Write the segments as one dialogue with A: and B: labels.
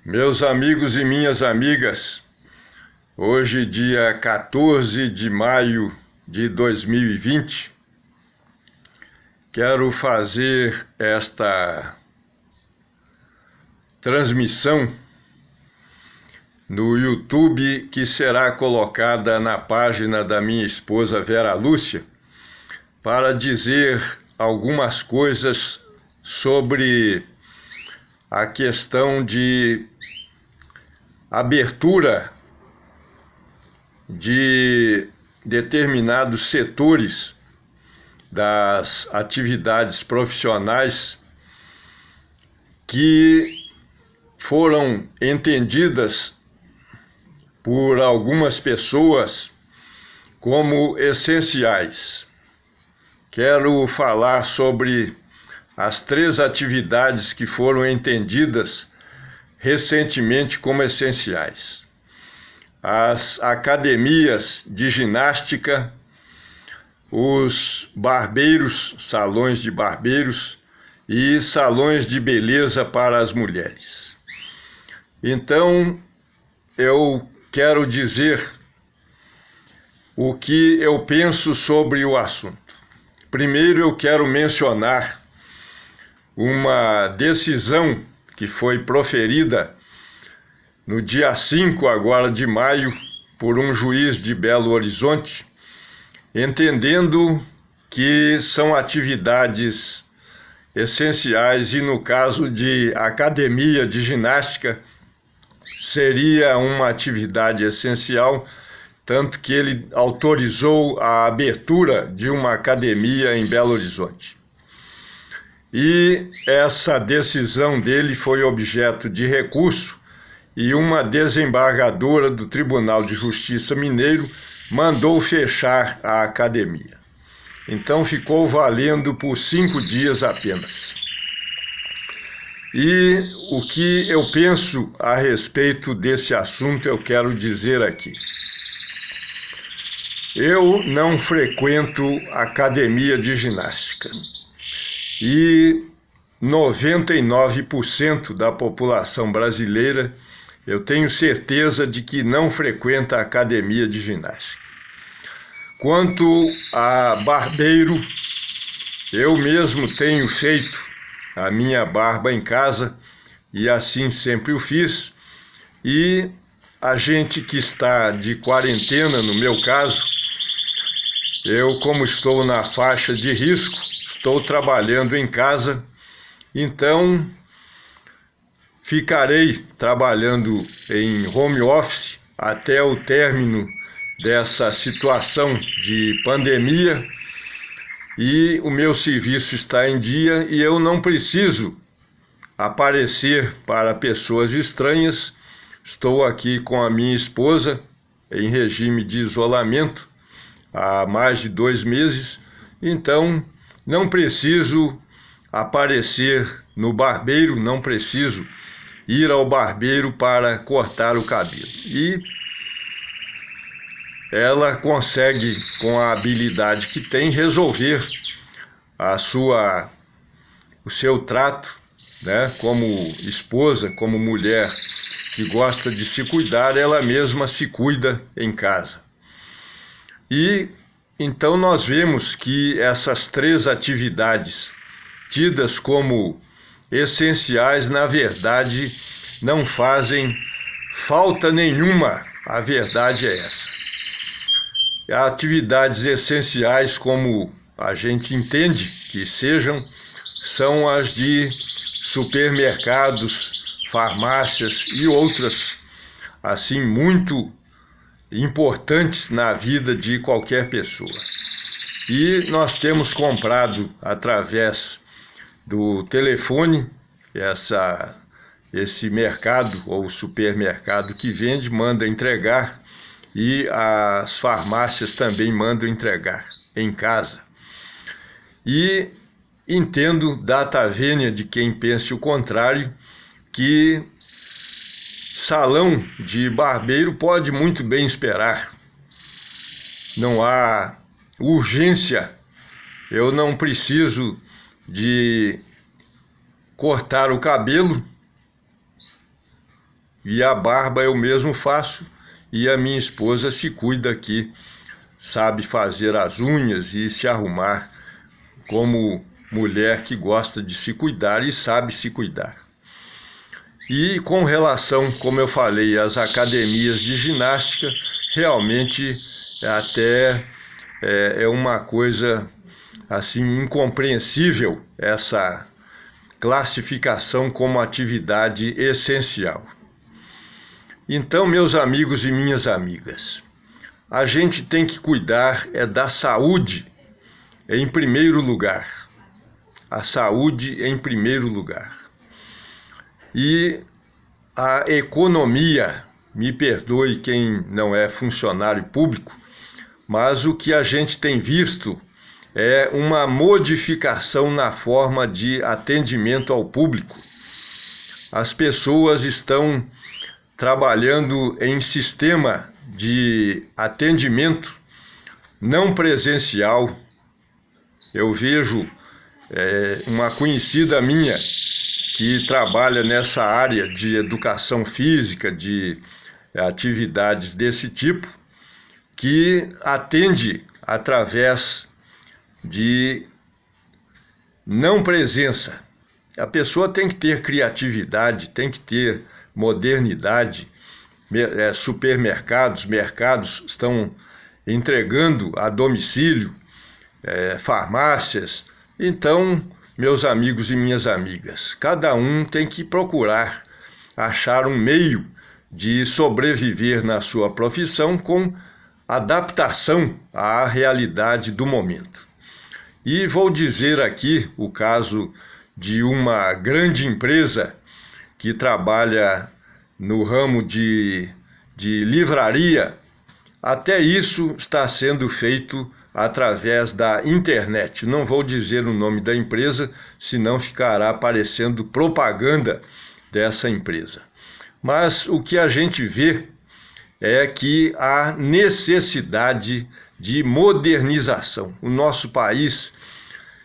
A: Meus amigos e minhas amigas, hoje, dia 14 de maio de 2020, quero fazer esta transmissão no YouTube, que será colocada na página da minha esposa Vera Lúcia, para dizer algumas coisas sobre a questão de abertura de determinados setores das atividades profissionais que foram entendidas por algumas pessoas como essenciais. Quero falar sobre as 3 atividades que foram entendidas recentemente como essenciais: as academias de ginástica, os barbeiros, salões de barbeiros e salões de beleza para as mulheres. Então, eu quero dizer o que eu penso sobre o assunto. Primeiro, eu quero mencionar uma decisão que foi proferida no dia 5 agora de maio por um juiz de Belo Horizonte, entendendo que são atividades essenciais e, no caso de academia de ginástica, seria uma atividade essencial, tanto que ele autorizou a abertura de uma academia em Belo Horizonte. E essa decisão dele foi objeto de recurso e uma desembargadora do Tribunal de Justiça Mineiro mandou fechar a academia. Então ficou valendo por 5 dias apenas. E o que eu penso a respeito desse assunto eu quero dizer aqui. Eu não frequento academia de ginástica. E 99% da população brasileira, eu tenho certeza de que não frequenta a academia de ginástica. Quanto a barbeiro, eu mesmo tenho feito a minha barba em casa e assim sempre o fiz. E a gente que está de quarentena, no meu caso, eu, como estou na faixa de risco, estou trabalhando em casa, então ficarei trabalhando em home office até o término dessa situação de pandemia, e o meu serviço está em dia e eu não preciso aparecer para pessoas estranhas. Estou aqui com a minha esposa em regime de isolamento há mais de 2 meses, então não preciso aparecer no barbeiro, não preciso ir ao barbeiro para cortar o cabelo. E ela consegue, com a habilidade que tem, resolver o seu trato, né? Como esposa, como mulher que gosta de se cuidar, ela mesma se cuida em casa. E então nós vemos que essas 3 atividades tidas como essenciais, na verdade, não fazem falta nenhuma. A verdade é essa. Atividades essenciais, como a gente entende que sejam, são as de supermercados, farmácias e outras, assim, muito importantes na vida de qualquer pessoa. E nós temos comprado através do telefone esse mercado ou supermercado que vende, manda entregar, e as farmácias também mandam entregar em casa. E entendo data vênia de quem pense o contrário, que salão de barbeiro pode muito bem esperar. Não há urgência. Eu não preciso de cortar o cabelo e a barba eu mesmo faço, e a minha esposa se cuida aqui, sabe fazer as unhas e se arrumar como mulher que gosta de se cuidar e sabe se cuidar. E com relação, como eu falei, às academias de ginástica, realmente até é uma coisa assim incompreensível essa classificação como atividade essencial. Então, meus amigos e minhas amigas, a gente tem que cuidar da saúde em primeiro lugar. A saúde em primeiro lugar. E a economia, me perdoe quem não é funcionário público, mas o que a gente tem visto é uma modificação na forma de atendimento ao público. As pessoas estão trabalhando em sistema de atendimento não presencial. Eu vejo uma conhecida minha que trabalha nessa área de educação física, de atividades desse tipo, que atende através de não presença. A pessoa tem que ter criatividade, tem que ter modernidade. Supermercados, mercados estão entregando a domicílio, farmácias. Então, meus amigos e minhas amigas, cada um tem que procurar achar um meio de sobreviver na sua profissão com adaptação à realidade do momento. E vou dizer aqui o caso de uma grande empresa que trabalha no ramo de livraria. Até isso está sendo feito através da internet. Não vou dizer o nome da empresa, senão ficará parecendo propaganda dessa empresa. Mas o que a gente vê é que há necessidade de modernização. O nosso país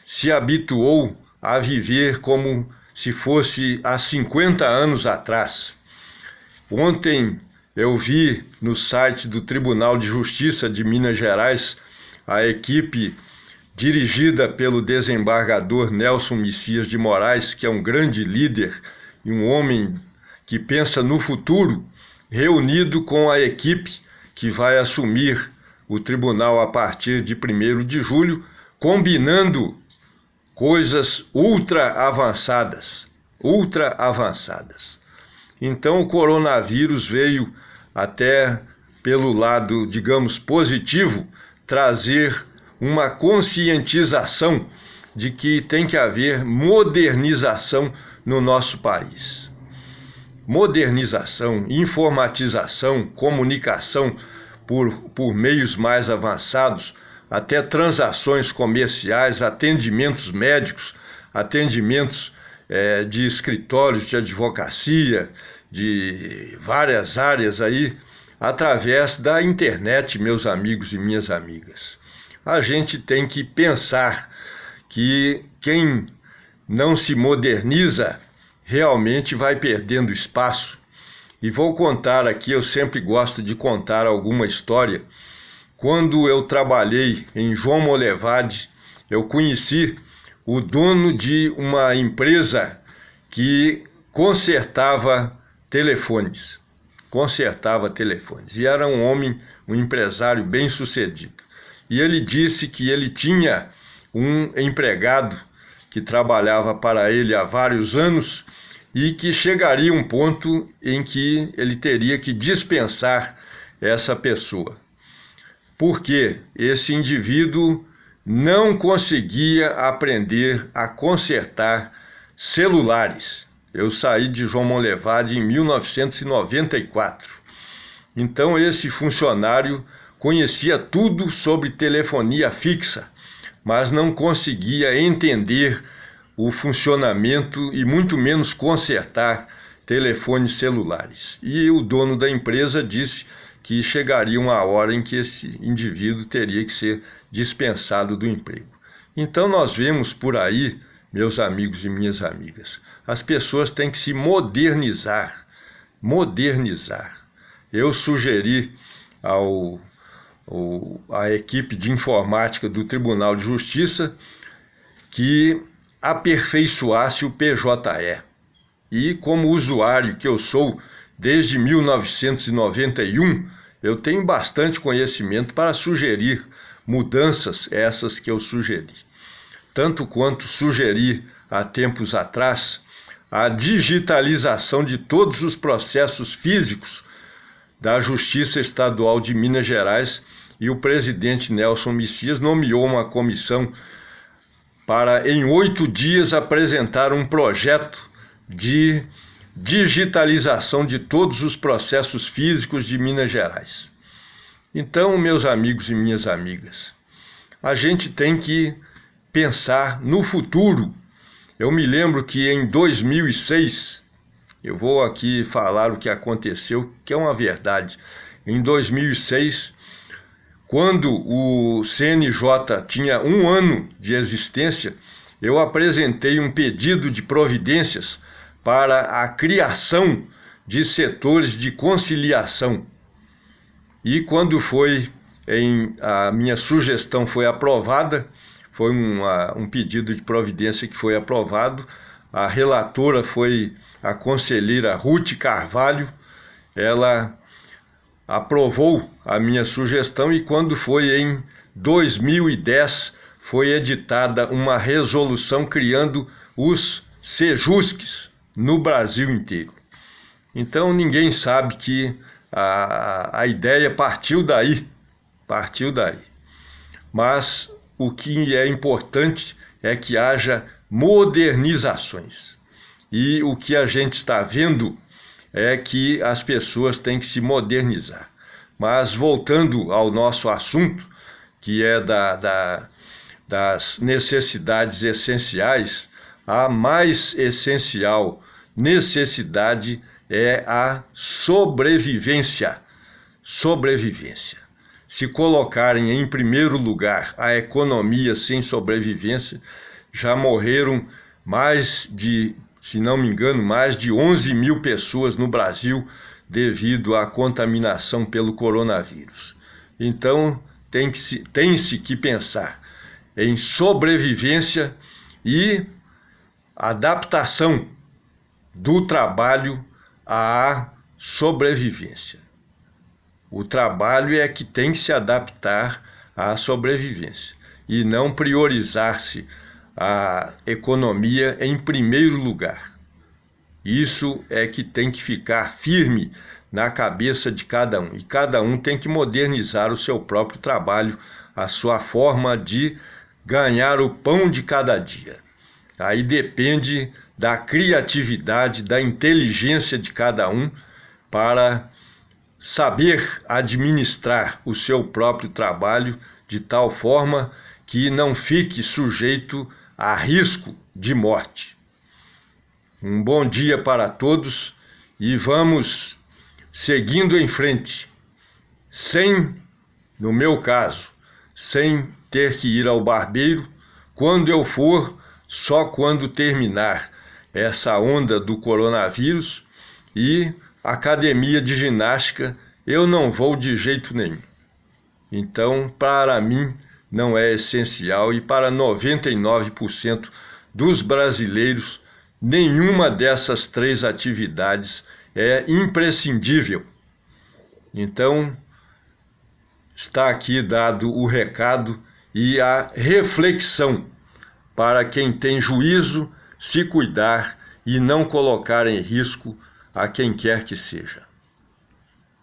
A: se habituou a viver como se fosse há 50 anos atrás. Ontem eu vi no site do Tribunal de Justiça de Minas Gerais a equipe dirigida pelo desembargador Nelson Messias de Moraes, que é um grande líder e um homem que pensa no futuro, reunido com a equipe que vai assumir o tribunal a partir de 1º de julho, combinando coisas ultra avançadas. Então o coronavírus veio até pelo lado, digamos, positivo, trazer uma conscientização de que tem que haver modernização no nosso país. Modernização, informatização, comunicação por meios mais avançados, até transações comerciais, atendimentos médicos, atendimentos de escritórios de advocacia, de várias áreas aí, através da internet, meus amigos e minhas amigas. A gente tem que pensar que quem não se moderniza realmente vai perdendo espaço. E vou contar aqui, eu sempre gosto de contar alguma história. Quando eu trabalhei em João Molevade, eu conheci o dono de uma empresa que consertava telefones. E era um homem, um empresário bem sucedido. E ele disse que ele tinha um empregado que trabalhava para ele há vários anos e que chegaria um ponto em que ele teria que dispensar essa pessoa. Porque esse indivíduo não conseguia aprender a consertar celulares. Eu saí de João Molevade em 1994. Então esse funcionário conhecia tudo sobre telefonia fixa, mas não conseguia entender o funcionamento e muito menos consertar telefones celulares. E o dono da empresa disse que chegaria uma hora em que esse indivíduo teria que ser dispensado do emprego. Então nós vemos por aí, meus amigos e minhas amigas, as pessoas têm que se modernizar, modernizar. Eu sugeri à equipe de informática do Tribunal de Justiça que aperfeiçoasse o PJE. E como usuário que eu sou desde 1991, eu tenho bastante conhecimento para sugerir mudanças, essas que eu sugeri. Tanto quanto sugeri há tempos atrás a digitalização de todos os processos físicos da Justiça Estadual de Minas Gerais, e o presidente Nelson Messias nomeou uma comissão para, em 8 dias, apresentar um projeto de digitalização de todos os processos físicos de Minas Gerais. Então, meus amigos e minhas amigas, a gente tem que pensar no futuro. Eu me lembro que em 2006, eu vou aqui falar o que aconteceu, que é uma verdade. Em 2006, quando o CNJ tinha 1 ano de existência, eu apresentei um pedido de providências para a criação de setores de conciliação. E quando a minha sugestão foi aprovada, foi um pedido de providência que foi aprovado, a relatora foi a conselheira Ruth Carvalho, ela aprovou a minha sugestão, e quando foi em 2010, foi editada uma resolução criando os Sejusques no Brasil inteiro. Então ninguém sabe que a ideia partiu daí. Mas o que é importante é que haja modernizações. E o que a gente está vendo é que as pessoas têm que se modernizar. Mas voltando ao nosso assunto, que é das necessidades essenciais, a mais essencial necessidade é a sobrevivência. Se colocarem em primeiro lugar a economia sem sobrevivência, já morreram se não me engano, mais de 11 mil pessoas no Brasil devido à contaminação pelo coronavírus. Então, tem-se que pensar em sobrevivência e adaptação do trabalho à sobrevivência. O trabalho é que tem que se adaptar à sobrevivência e não priorizar-se a economia em primeiro lugar. Isso é que tem que ficar firme na cabeça de cada um. E cada um tem que modernizar o seu próprio trabalho, a sua forma de ganhar o pão de cada dia. Aí depende da criatividade, da inteligência de cada um para saber administrar o seu próprio trabalho de tal forma que não fique sujeito a risco de morte. Um bom dia para todos e vamos seguindo em frente, no meu caso, sem ter que ir ao barbeiro. Quando eu for, só quando terminar essa onda do coronavírus, e academia de ginástica eu não vou de jeito nenhum. Então, para mim, não é essencial, e para 99% dos brasileiros, nenhuma dessas 3 atividades é imprescindível. Então, está aqui dado o recado e a reflexão para quem tem juízo se cuidar e não colocar em risco a quem quer que seja.